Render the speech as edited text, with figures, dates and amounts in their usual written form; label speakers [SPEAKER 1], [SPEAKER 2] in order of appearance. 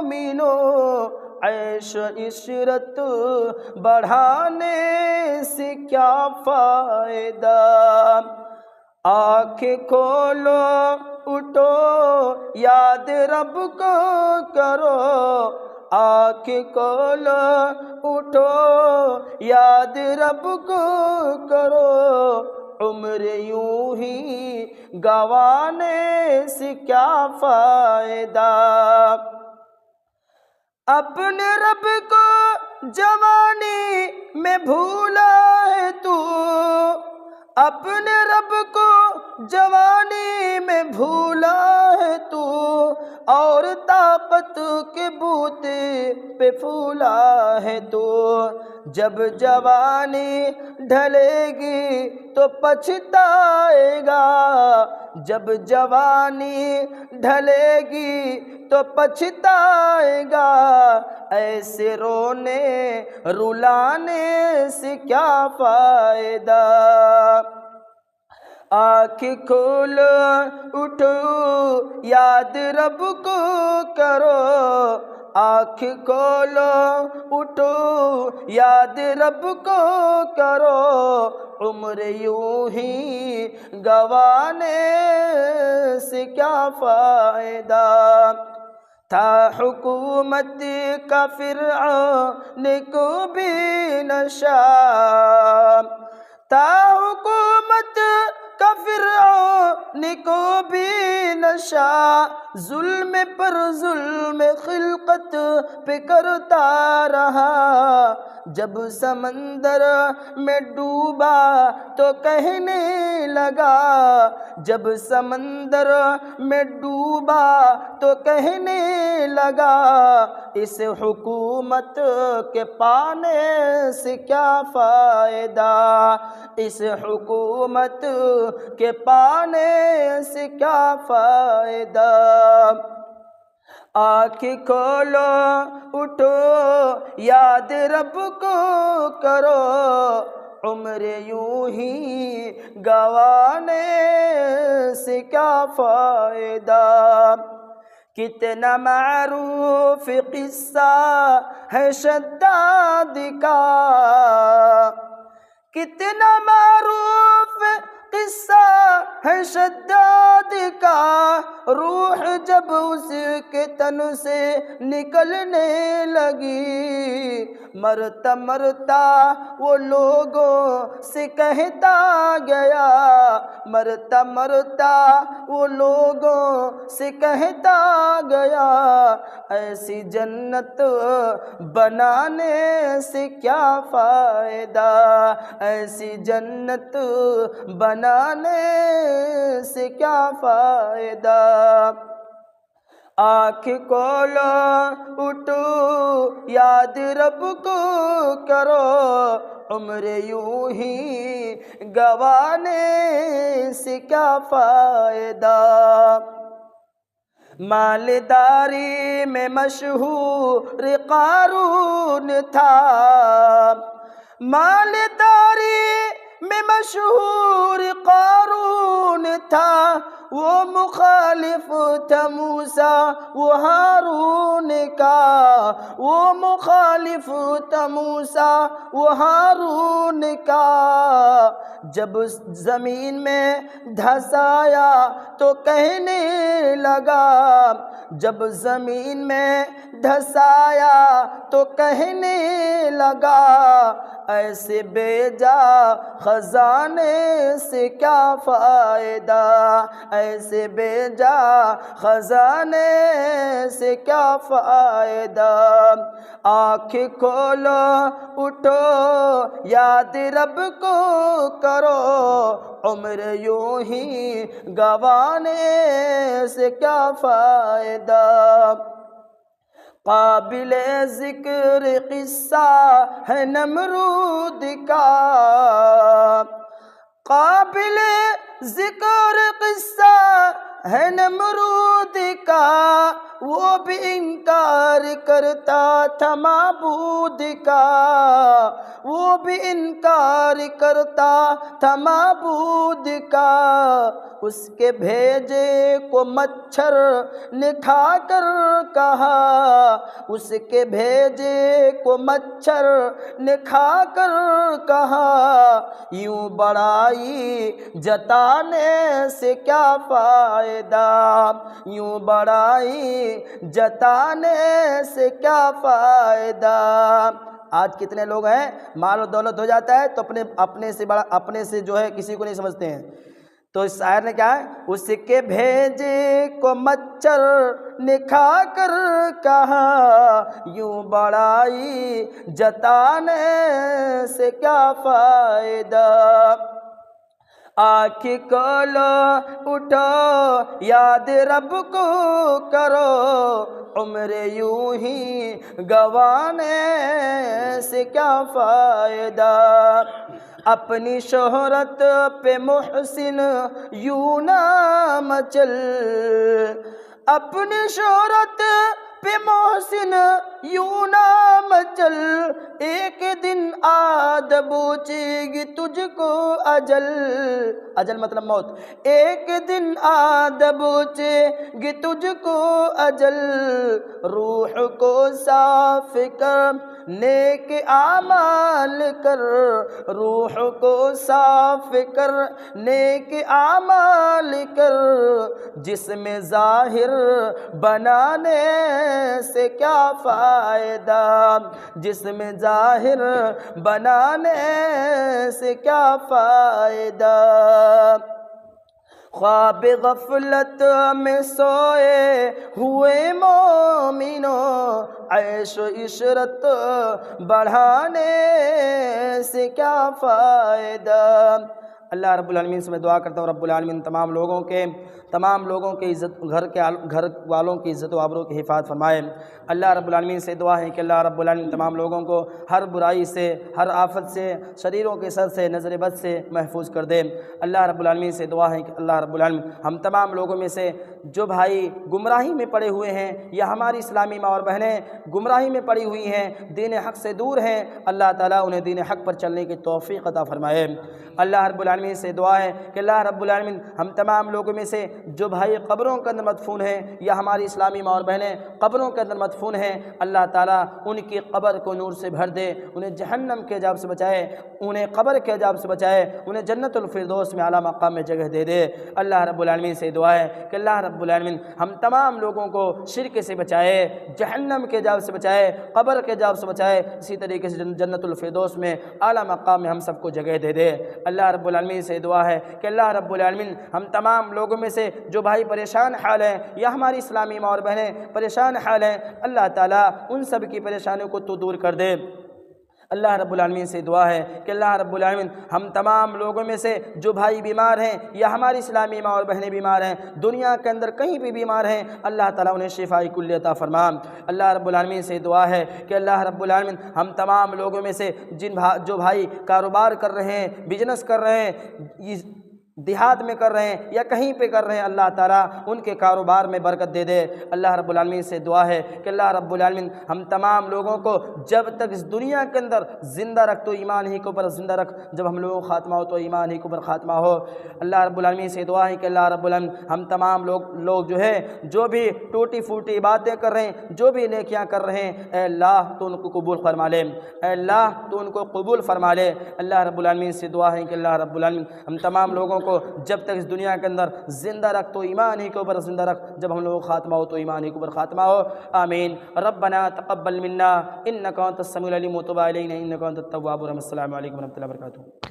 [SPEAKER 1] مومنوں عیش عشرت بڑھانے سے کیا فائدہ؟ آنکھ کھولو اٹھو یاد رب کو کرو، آنکھ کھولو اٹھو یاد رب کو کرو، عمر یوں ہی گنوانے سے کیا فائدہ؟ اپنے رب کو جوانی میں بھولا ہے تو، اپنے رب کو جوانی میں بھولا ہے تو، اور طاقت کے بوتے پہ پھولا ہے تو، جب جوانی ڈھلے گی تو پچھتائے گا، جب جوانی ڈھلے گی تو پچھتائے گا، ایسے رونے رلانے سے کیا فائدہ؟ آنکھ کھولو اٹھو یاد رب کو کرو، آنکھ کھولو اٹھو یاد رب کو کرو، عمر یوں ہی گنوانے سے کیا فائدہ؟ تھا حکومت کا فرعون کو بھی نشہ، تھا حکومت کا فرعون کو بھی نشہ، ظلم پر ظلم خلقت پہ کرتا رہا، جب سمندر میں ڈوبا تو کہنے لگا، جب سمندر میں ڈوبا تو کہنے لگا، اس حکومت کے پانے سے کیا فائدہ؟ اس حکومت کے پانے سے کیا فائدہ؟ آنکھ کھولو اٹھو یاد رب کو کرو، عمر یوں ہی گنوانے سے کیا فائدہ؟ کتنا معروف قصہ ہے شداد کا، کتنا معروف قصہ ہے شداد کا، روح جب اس کے تن سے نکلنے لگی، مرتا مرتا وہ لوگوں سے کہتا گیا، مرتا مرتا وہ لوگوں سے کہتا گیا، ایسی جنت بنانے سے کیا فائدہ؟ ایسی جنت بنانے سے کیا فائدہ؟ آنکھ کھولو اٹھو یاد رب کو کرو، عمر یوں ہی گنوانے سے کیا فائدہ؟ مالداری میں مشہور قارون تھا، مالداری میں مشہور قارون تھا، وہ مخالف تھا موسیٰ و ہارون کا، وہ مخالف تھا موسیٰ و ہارون کا، جب زمین میں دھسایا تو کہنے لگا، جب زمین میں دھسایا تو کہنے لگا، ایسے بے جا خزانے سے کیا فائدہ؟ ایسے بے جا خزانے سے کیا فائدہ؟ آنکھ کھولو اٹھو یاد رب کو کرو، عمر یوں ہی گنوانے سے کیا فائدہ؟ قابل ذکر قصہ ہے نمرود کا، قابل ذکر قصہ ہے نمرود کا، وہ بھی انکار کرتا تھا معبود کا، وہ بھی انکار کرتا تھا معبود کا، اس کے بھیجے کو مچھر نے کھا کر کہا، اس کے بھیجے کو مچھر نے کھا کر کہا یوں بڑائی جتانے سے کیا فائدہ، یوں بڑائی جتانے سے کیا فائدہ۔ آج کتنے لوگ ہیں مال و دولت ہو جاتا ہے تو اپنے سے جو ہے کسی کو نہیں سمجھتے ہیں۔ تو اس شاعر نے کیا ہے، اس کے بھیجے کو مچھر نے کھا کر کہا یوں بڑائی جتانے سے کیا فائدہ۔ آنکھ کھولو اٹھو یاد رب کو کرو، عمر یوں ہی گوانے سے کیا فائدہ۔ اپنی شہرت پہ محسن یوں نہ مچل، اپنی شہرت پہ محسن یوں نہ مچل، ایک دن آ دبوچے گی تجھ کو اجل، اجل مطلب موت، ایک دن آ دبوچے گی تجھ کو اجل، روح کو صاف کر نیک اعمال کر، روح کو صاف کر نیک اعمال کر، جسم ظاہر بنانے سے کیا فائدہ، جسم ظاہر بنانے سے کیا فائدہ۔ خواب غفلت میں سوئے ہوئے مومنوں، عیش و عشرت بڑھانے سے کیا فائدہ۔ اللہ رب العالمین سے میں دعا کرتا ہوں رب العالمین تمام لوگوں کے عزت، گھر والوں کی عزت و آبرو کی حفاظت فرمائے۔ اللہ رب العالمین سے دعا ہے کہ اللہ رب العالمین تمام لوگوں کو ہر برائی سے، ہر آفت سے، شریروں کے شر سے، نظر بد سے محفوظ کر دے۔ اللہ رب العالمین سے دعا ہے کہ اللہ رب العالمین ہم تمام لوگوں میں سے جو بھائی گمراہی میں پڑے ہوئے ہیں یا ہماری اسلامی ماں اور بہنیں گمراہی میں پڑی ہوئی ہیں، دین حق سے دور ہیں، اللہ تعالیٰ انہیں دین حق پر چلنے کی توفیق عطا فرمائے۔ اللہ رب العالمین سے دعا ہے کہ اللہ رب العالمین ہم تمام لوگوں میں سے جو بھائی قبروں کے اندر مدفون ہیں یا ہماری اسلامی ماں اور بہنیں قبروں کے اندر مدفون ہیں، اللہ تعالیٰ ان کی قبر کو نور سے بھر دے، انہیں جہنم کے عذاب سے بچائے، انہیں قبر کے عذاب سے بچائے، انہیں جنت الفردوس میں اعلیٰ مقام میں جگہ دے دے۔ اللہ رب العالمین سے دعا ہے کہ اللہ رب العالمین ہم تمام لوگوں کو شرک سے بچائے، جہنم کے عذاب سے بچائے، قبر کے عذاب سے بچائے، اسی طریقے سے جنت الفردوس میں اعلیٰ مقام میں ہم سب کو جگہ دے دے۔ اللہ رب العالمین سے دعا ہے کہ اللہ رب العالمین ہم تمام لوگوں میں سے جو بھائی پریشان حال ہیں یا ہماری اسلامی ماں اور بہنیں پریشان حال ہیں، اللہ تعالیٰ ان سب کی پریشانیوں کو تو دور کر دے۔ اللہ رب العالمین سے دعا ہے کہ اللہ رب العالمین ہم تمام لوگوں میں سے جو بھائی بیمار ہیں یا ہماری اسلامی ماں اور بہنیں بیمار ہیں، دنیا کے اندر کہیں بھی بیمار ہیں، اللہ تعالیٰ انہیں شفائی کلی عطا فرما۔ اللہ رب العالمین سے دعا ہے کہ اللہ رب العالمین ہم تمام لوگوں میں سے جو بھائی کاروبار کر رہے ہیں، بزنس کر رہے ہیں، دیہات میں کر رہے ہیں یا کہیں پہ کر رہے ہیں، اللہ تعالیٰ ان کے کاروبار میں برکت دے دے۔ اللہ رب العالمین سے دعا ہے کہ اللہ رب العالمین ہم تمام لوگوں کو جب تک اس دنیا کے اندر زندہ رکھ تو ایمان ہی کے اوپر زندہ رکھ، جب ہم لوگوں کو خاتمہ ہو تو ایمان ہی کے اوپر خاتمہ ہو۔ اللہ رب العالمین سے دعا ہے کہ اللہ رب العالمین ہم تمام لوگ جو ہے جو بھی ٹوٹی پھوٹی باتیں کر رہے ہیں، جو بھی نیکیاں کر رہے ہیں، اے اللہ تو ان کو قبول فرما لے، اے اللہ تو ان کو قبول فرما لے۔ اللہ رب العالمین سے دعا ہے کہ اللہ رب العالمین ہم تمام لوگوں کو جب تک اس دنیا کے اندر زندہ رکھ تو ایمان ہی کے اوپر زندہ رکھ، جب ہم لوگوں کو خاتمہ ہو تو ایمان ہی کے اوپر خاتمہ ہو۔ آمین۔ ربنا تقبل منا انک انت السمیع العلیم وتب علینا انک انت التواب الرحیم۔ السلام علیکم ورحمۃ اللہ وبرکاتہ۔